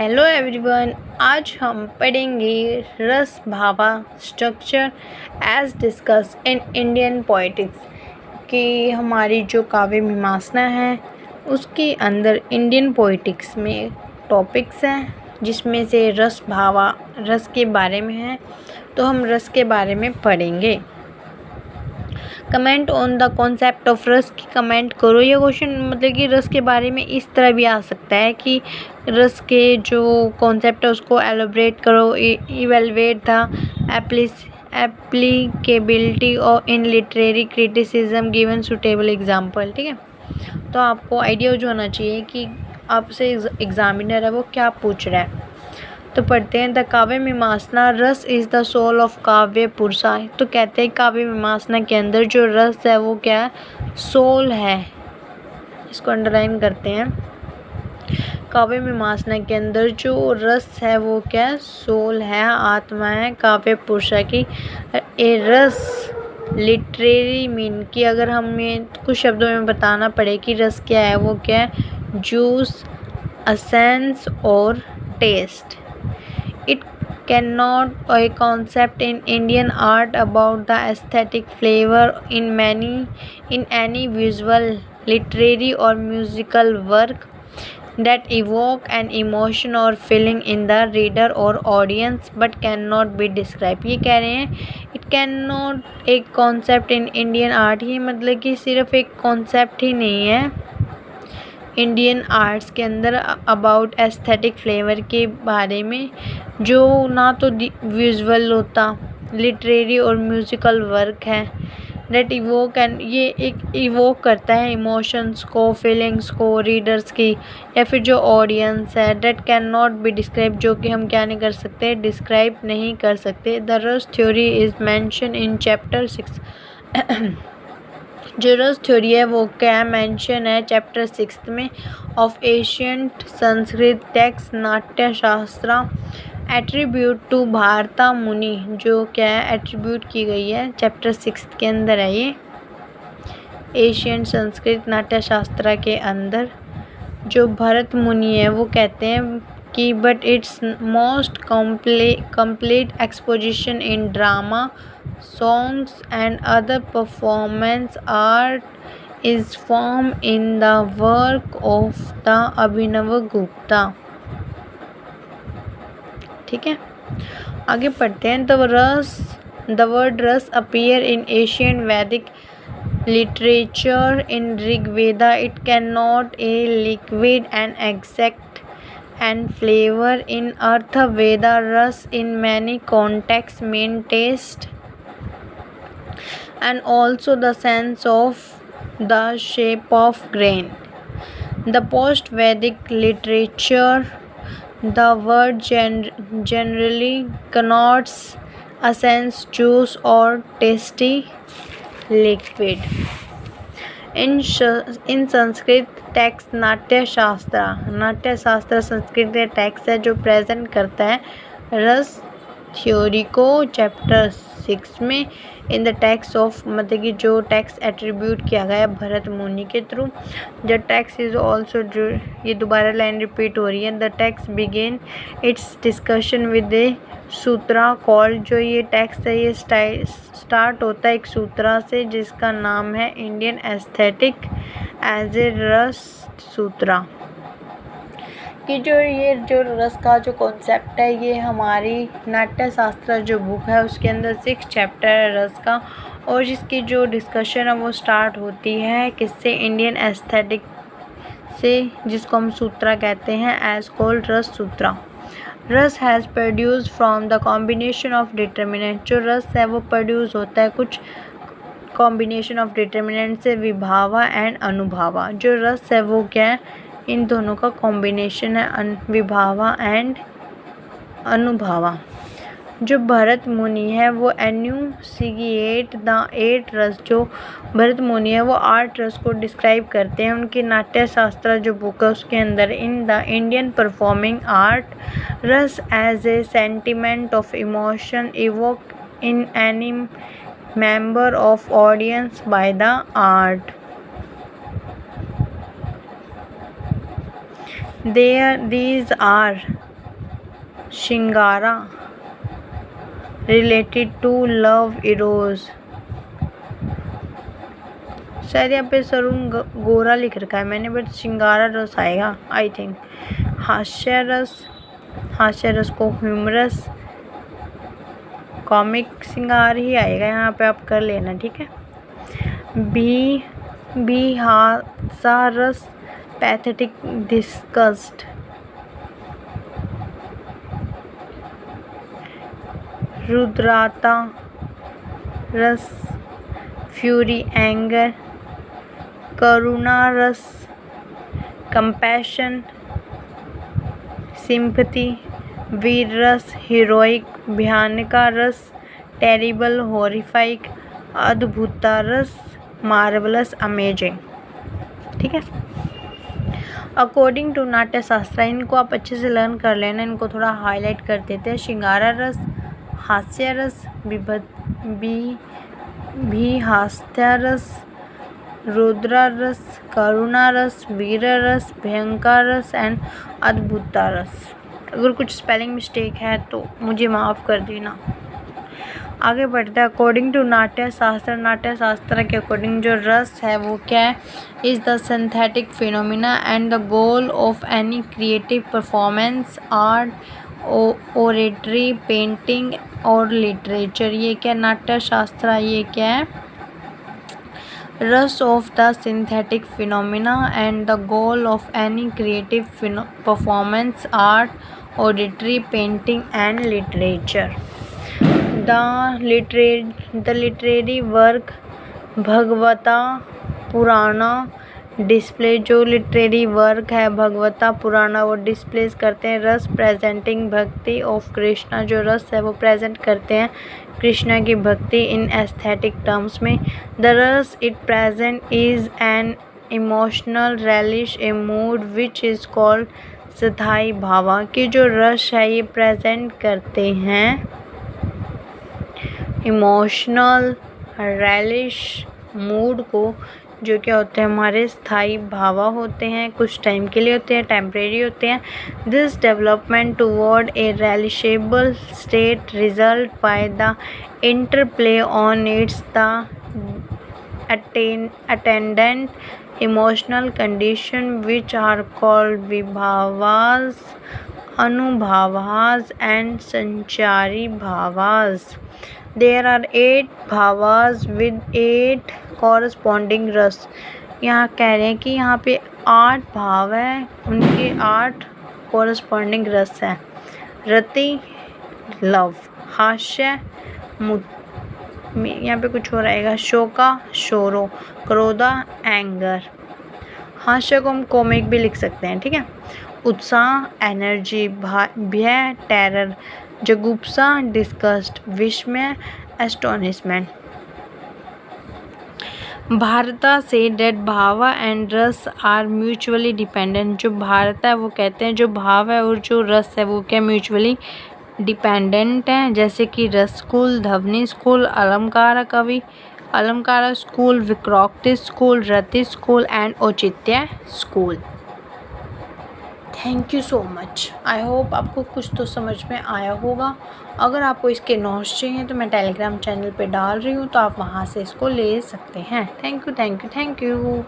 Hello everyone, आज हम पढ़ेंगे rasa bhava structure as discussed in Indian poetics कि हमारी जो काव्य मीमांसा है उसके अंदर इंडियन पोइटिक्स में टॉपिक्स हैं जिसमें से रस भावा रस के बारे में है। तो हम रस के बारे में पढ़ेंगे। Comment on the concept of रस की कमेंट करो। ये क्वेश्चन मतलब कि रस के बारे में इस तरह भी आ सकता है कि रस के जो कॉन्सेप्ट है उसको एलोबरेट करो। इवेलुएट द एप्लीकेबिलिटी और in literary criticism given suitable example. ठीक है, तो आपको आइडिया जो होना चाहिए कि आपसे एग्जामिनर है वो क्या पूछ रहा है। तो पढ़ते हैं। द काव्य मीमांसा रस इज़ द सोल ऑफ काव्य पुरुषा। तो कहते हैं काव्य मीमांसा के अंदर जो रस है वो क्या है, सोल है। इसको अंडरलाइन करते हैं। काव्य मीमांसा के अंदर जो रस है वो क्या है, सोल है, आत्मा है काव्य पुरुषा की। ए रस लिटरेरी मीन की अगर हमें कुछ शब्दों में बताना पड़े कि रस क्या है, वो क्या है, जूस, असेंस और test. It cannot a concept in Indian art about the aesthetic flavor in any visual, literary or musical work that evoke an emotion or feeling in the reader or audience but cannot be described। ये कह रहे हैं it cannot a concept in Indian art। ये मतलब कि सिर्फ एक concept ही नहीं है इंडियन आर्ट्स के अंदर अबाउट एस्थेटिक फ्लेवर के बारे में, जो ना तो विजुअल होता, लिटरेरी और म्यूज़िकल वर्क है। डेट इवोक एंड ये एक इवोक करता है इमोशंस को, फीलिंग्स को रीडर्स की या फिर जो ऑडियंस है। Date can not be describe, जो कि हम क्या नहीं कर सकते, डिस्क्राइब नहीं कर सकते। द रस theory is mention in chapter 6। जो रस थ्योरी है वो क्या मेंशन है चैप्टर 6 में ऑफ एशियंट संस्कृत टेक्स्ट नाट्य शास्त्र एट्रीब्यूट टू भारता मुनि। जो क्या है, एट्रीब्यूट की गई है चैप्टर 6 के अंदर है ये एशियंट संस्कृत नाट्य शास्त्र के अंदर। जो भरत मुनि है वो कहते हैं कि but it's most complete exposition in drama, songs and other performance art is formed in the work of the अभिनव गुप्ता। ठीक है, आगे पढ़ते हैं। the word रस appear in ancient Vedic literature in Rig Veda। it cannot a liquid and exact and flavor in Artha Veda। रस in many contexts mean taste and also the sense of the shape of grain। The post-Vedic literature, the word generally connotes a sense, juice or tasty liquid। In Sanskrit text नाट्य शास्त्र Sanskrit text है जो present करता है रस theory को chapter 6 में in the text of, मतलब कि जो टेक्स्ट एट्रीब्यूट किया गया है भरत मुनि के through. The text is also, जो ये दोबारा लाइन रिपीट हो रही है। The text begin it's discussion with A Sutra called. जो ये टेक्स्ट है ये स्टार्ट होता है एक सूत्रा से जिसका नाम है इंडियन एस्थेटिक एज ए रस सूत्रा। कि जो रस का जो कॉन्सेप्ट है ये हमारी नाट्य शास्त्र जो बुक है उसके अंदर 6 चैप्टर है रस का, और जिसकी जो डिस्कशन है वो स्टार्ट होती है किससे, इंडियन एस्थेटिक से, जिसको हम सूत्रा कहते हैं एज कॉल्ड रस सूत्रा। रस has produce from the combination of determinant. जो रस है वो प्रोड्यूस होता है कुछ कॉम्बिनेशन ऑफ डिटर्मिनेंट से, विभावा एंड अनुभावा। जो रस है वो क्या है, इन दोनों का कॉम्बिनेशन है, विभावा एंड अनुभावा। जो भरत मुनि है वो एन्यूसिएट द 8 रस। जो भरत मुनि है वो 8 रस को डिस्क्राइब करते हैं उनकी नाट्य शास्त्र जो बुक है उसके अंदर। In the Indian performing art rasa as a sentiment of emotion evoke in any member of audience by the art. These are shringara related to love eros. शायद यहाँ पे सरुण गोरा लिख रखा है मैंने, बट शिंगारा रस आएगा आई थिंक। हास्य रस को ह्यूमरस कॉमिक सिंगार ही आएगा यहाँ पे, आप कर लेना ठीक है। बी हासा रस पैथेटिक डिस्गस्ट। रुद्राता रस फ्यूरी एंगर। करुणा रस कंपैशन सिंपैथी। वीर रस हीरोइक। भयानका रस टेरिबल हॉरिफाइक। अद्भुता रस मार्वलस अमेजिंग। ठीक है। अकॉर्डिंग टू नाट्य शास्त्र, इनको आप अच्छे से लर्न कर लेना, इनको थोड़ा हाईलाइट कर देते हैं। शिंगारा रस हास्य रस, भी हास्य रस, रुद्रा रस, करुणा रस, वीर रस, भयंकर रस एंड अद्भुता रस। अगर कुछ स्पेलिंग मिस्टेक है तो मुझे माफ़ कर देना। आगे बढ़ते हैं। अकॉर्डिंग टू नाट्य शास्त्र के अकॉर्डिंग जो रस है वो क्या है? Is the synthetic phenomena and the goal of any creative performance, art, oratory, painting और लिटरेचर। ये क्या नाट्य शास्त्र, ये क्या है? रस of the synthetic phenomena and the goal of any creative performance, art, oratory, painting and literature. The literary work भगवता पुराणा डिस्प्ले, जो लिटरेरी वर्क है भगवता पुराणा वो डिस्प्लेस करते हैं रस प्रेजेंटिंग भक्ति ऑफ कृष्णा, जो रस है वो प्रेजेंट करते हैं कृष्णा की भक्ति इन एस्थेटिक टर्म्स में। द रस it present is an emotional relish A mood which is called स्थाई भावा, कि जो रस है ये प्रेजेंट करते हैं इमोशनल रेलिश मूड को, जो क्या होते हैं हमारे स्थाई भावा होते हैं, कुछ टाइम के लिए होते हैं, टेम्परेरी होते हैं। This development toward a relishable state result by the interplay on its the attendant emotional condition which are called vibhavas, anubhavas and sanchari bhavas. There are 8 भावास with 8 corresponding रस। यहाँ कह रहे हैं कि यहाँ पे 8 भाव हैं, उनके 8 corresponding रस हैं। रति लव, हास्य यहाँ पे कुछ हो रहेगा, शोका शोरो, क्रोधा एंगर। हास्य को हम कॉमिक भी लिख सकते हैं ठीक है। उत्साह एनर्जी, भय टेरर, जुगुप्सा डिस्गस्ट, विस्मय एस्टोनिशमेंट। भारता से डेट भावा एंड रस आर म्यूचुअली डिपेंडेंट, जो भारत है वो कहते हैं जो भाव है और जो रस है वो क्या म्यूचुअली डिपेंडेंट हैं। जैसे कि रसकुल, dhvani school, alankara school, vakrokti school, riti school and auchitya school. Thank you so much. I hope आपको कुछ तो समझ में आया होगा। अगर आपको इसके नोट्स चाहिए तो मैं टेलीग्राम चैनल पे डाल रही हूँ, तो आप वहाँ से इसको ले सकते हैं। Thank you.